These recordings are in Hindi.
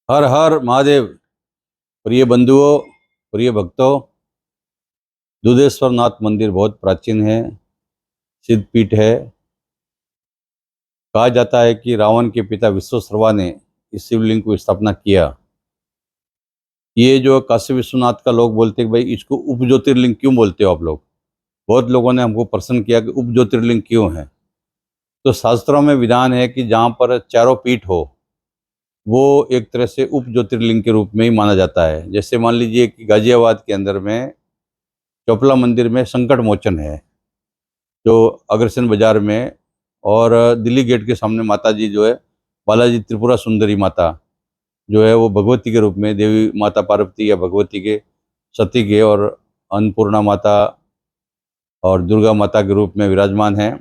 हर हर महादेव। प्रिय बंधुओं, प्रिय भक्तों, दुधेश्वर नाथ मंदिर बहुत प्राचीन है, सिद्ध पीठ है। कहा जाता है कि रावण के पिता विश्वशर्मा ने इस शिवलिंग को स्थापना किया। ये जो काशी विश्वनाथ का लोग बोलते हैं कि भाई इसको उप ज्योतिर्लिंग क्यों बोलते हो आप लोग। बहुत लोगों ने हमको प्रश्न किया कि उप ज्योतिर्लिंग क्यों है। तो शास्त्रों में विधान है कि जहाँ पर चारों पीठ हो वो एक तरह से उप ज्योतिर्लिंग के रूप में ही माना जाता है। जैसे मान लीजिए कि गाजियाबाद के अंदर में चोपला मंदिर में संकट मोचन है, जो अग्रसेन बाजार में, और दिल्ली गेट के सामने माता जी जो है बालाजी त्रिपुरा सुंदरी माता जो है वो भगवती के रूप में, देवी माता पार्वती या भगवती के सती के, और अन्नपूर्णा माता और दुर्गा माता के रूप में विराजमान है।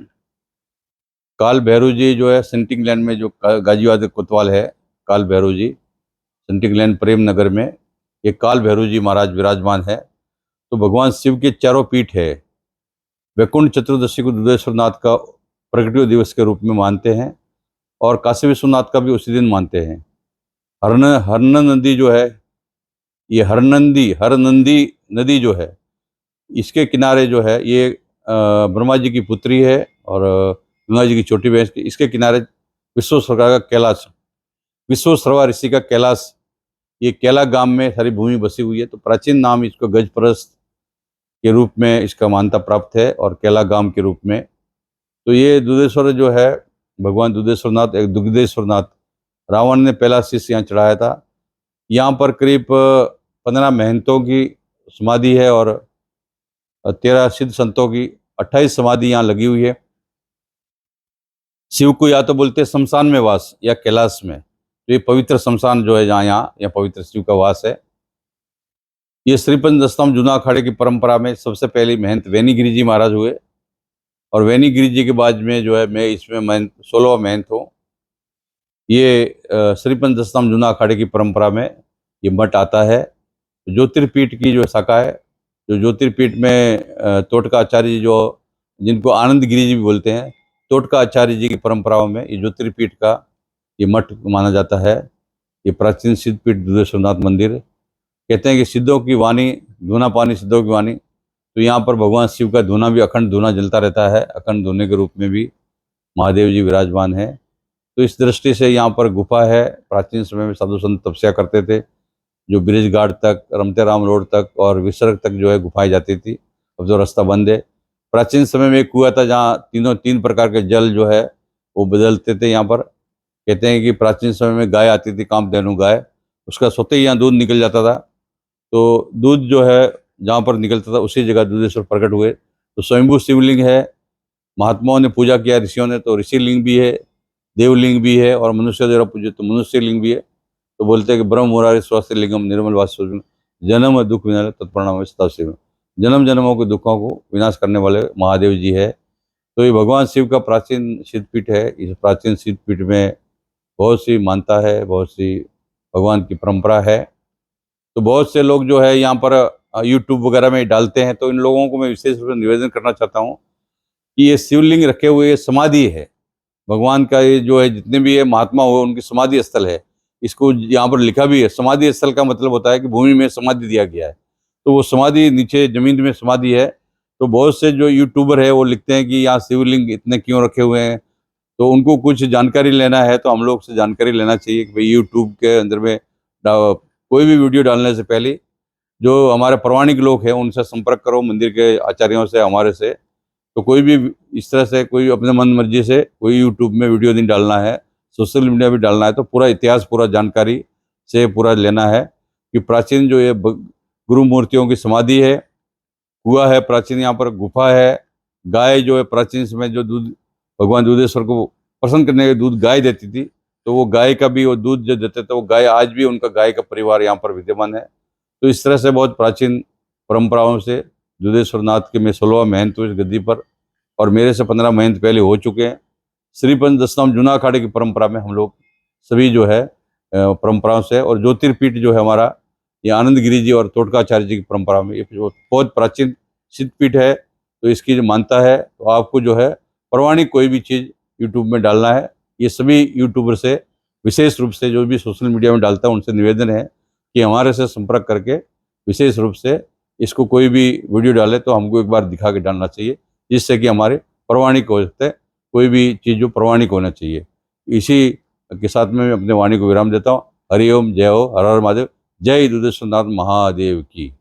काल भैरव जी जो है सेंटिंग लैंड में, जो गाजियाबाद कोतवाल है, काल भैरव जी सेंटिंग लैंड प्रेम नगर में, ये काल भैरव जी महाराज विराजमान है। तो भगवान शिव के चारों पीठ है। वैकुंठ चतुर्दशी को दुधेश्वर नाथ का प्रगटिव दिवस के रूप में मानते हैं, और काशी विश्वनाथ का भी उसी दिन मानते हैं। हरन नदी जो है, ये हरनंदी नदी जो है, इसके किनारे जो है ये ब्रह्मा जी की पुत्री है, और गंगा जी की छोटी बहन। इसके किनारे विश्वेश्वरा का कैलाश, विश्वेश्वरा ऋषि का कैलाश, ये कैला गांव में सारी भूमि बसी हुई है। तो प्राचीन नाम इसको गजपरस्त के रूप में इसका मान्यता प्राप्त है, और कैला गांव के रूप में। तो ये दुधेश्वर जो है, भगवान दुधेश्वर नाथ, एक दुग्धेश्वर नाथ, रावण ने पहला शीश यहाँ चढ़ाया था। यहाँ पर करीब 15 महंतों की समाधि है, और 13 सिद्ध संतों की 28 समाधि यहाँ लगी हुई है। शिव को या तो बोलते हैं शमशान में वास या कैलाश में। तो ये पवित्र शमशान जो है जहाँ यहाँ पवित्र शिव का वास है। ये श्रीपंच दशनाम जूना अखाड़े की परंपरा में सबसे पहले महंत वैनीगिरी जी महाराज हुए, और वैनीगिरी जी के बाद में जो है मैं इसमें महंत 16वां महंत हूँ। ये श्रीपंच दशनाम जूना अखाड़े की परंपरा में ये मठ आता है। ज्योतिर्पीठ की जो शाखा है, जो ज्योतिर्पीठ में तोटका आचार्य जी, जो जिनको आनंद गिरी जी भी बोलते हैं, तोटका आचार्य जी की परंपराओं में ये ज्योतिर्पीठ का ये मठ माना जाता है। ये प्राचीन सिद्धपीठ दुधेश्वरनाथ मंदिर, कहते हैं कि सिद्धों की वाणी, धूना पानी सिद्धों की वाणी। तो यहाँ पर भगवान शिव का धूना भी, अखंड धूना जलता रहता है। अखंड धूने के रूप में भी महादेव जी विराजमान है। तो इस दृष्टि से यहाँ पर गुफा है। प्राचीन समय में साधु संत तपस्या करते थे, जो ब्रिज घाट तक, रमते राम रोड तक और विसर्ग तक जो है गुफाएं जाती थी। अब जो रास्ता बंद है। प्राचीन समय में एक कुआं था जहाँ तीन प्रकार के जल जो है वो बदलते थे। यहाँ पर कहते हैं कि प्राचीन समय में गाय आती थी, कामधेनु गाय, उसका स्वतः ही यहाँ दूध निकल जाता था। तो दूध जो है जहाँ पर निकलता था उसी जगह दुधेश्वर प्रकट हुए। तो स्वयंभू शिवलिंग है, महात्माओं ने पूजा किया, ऋषियों ने, तो ऋषि लिंग भी है, देवलिंग भी है, और मनुष्य द्वारा पूजे तो मनुष्य लिंग भी है। तो बोलते हैं कि ब्रह्म मुरारी स्वास्थ्य लिंगम निर्मल वास्तु, जन्म दुख विनाश तत्परिणाम शिव। जन्म जन्मों के दुखों को विनाश करने वाले महादेव जी है। तो ये भगवान शिव का प्राचीन सिद्धपीठ है। इस प्राचीन सिद्धपीठ में बहुत सी मान्यता है, बहुत सी भगवान की परंपरा है। तो बहुत से लोग जो है यहाँ पर यूट्यूब वगैरह में डालते हैं। तो इन लोगों को मैं विशेष रूप से निवेदन करना चाहता हूँ कि ये शिवलिंग रखे हुए समाधि है भगवान का, ये जो है जितने भी ये महात्मा हुए उनकी समाधि स्थल है। इसको यहाँ पर लिखा भी है, समाधि स्थल का मतलब होता है कि भूमि में समाधि दिया गया है। तो वो समाधि नीचे जमीन में समाधि है। तो बहुत से जो यूट्यूबर है वो लिखते हैं कि यहाँ शिवलिंग इतने क्यों रखे हुए हैं। तो उनको कुछ जानकारी लेना है तो हम लोग से जानकारी लेना चाहिए कि भाई यूट्यूब के अंदर में कोई भी वीडियो डालने से पहले जो हमारे प्रमाणिक लोग हैं उनसे संपर्क करो, मंदिर के आचार्यों से, हमारे से। तो कोई भी इस तरह से कोई अपने मन मर्जी से कोई यूट्यूब में वीडियो नहीं डालना है, सोशल मीडिया भी डालना है तो पूरा इतिहास, पूरा जानकारी से पूरा लेना है कि प्राचीन जो ये गुरु मूर्तियों की समाधि है, कुआ है प्राचीन, यहाँ पर गुफा है, गाय जो है प्राचीन समय जो दूध भगवान दूधेश्वर को प्रसन्न करने के दूध गाय देती थी, तो वो गाय का भी वो दूध जो देते थे वो गाय आज भी उनका गाय का परिवार यहाँ पर विद्यमान है। तो इस तरह से बहुत प्राचीन परंपराओं से दुधेश्वर नाथ के मैं 16वां महंत हूँ इस गद्दी पर, और मेरे से 15 महंत पहले हो चुके हैं। श्रीपंच दशनाम जूना अखाड़े की परंपरा में हम लोग सभी जो है परंपराओं से, और ज्योतिर्पीठ जो है हमारा ये आनंद गिरी जी और तोटकाचार्य जी की परंपरा में, ये जो बहुत प्राचीन सिद्धपीठ है। तो इसकी जो मान्यता है, तो आपको जो है प्रमाणिक कोई भी चीज़ यूट्यूब में डालना है, ये सभी यूट्यूबर से विशेष रूप से जो भी सोशल मीडिया में डालता है उनसे निवेदन है कि हमारे से संपर्क करके विशेष रूप से इसको कोई भी वीडियो डाले तो हमको एक बार दिखा के डालना चाहिए, जिससे कि हमारे प्रमाणिक हो सकते हैं। कोई भी चीज़ जो प्रमाणिक होना चाहिए। इसी के साथ में मैं अपने वाणी को विराम देता हूँ। हरि ओम, जय हो, हर हर महादेव, जय दुधेश्वरनाथ महादेव की।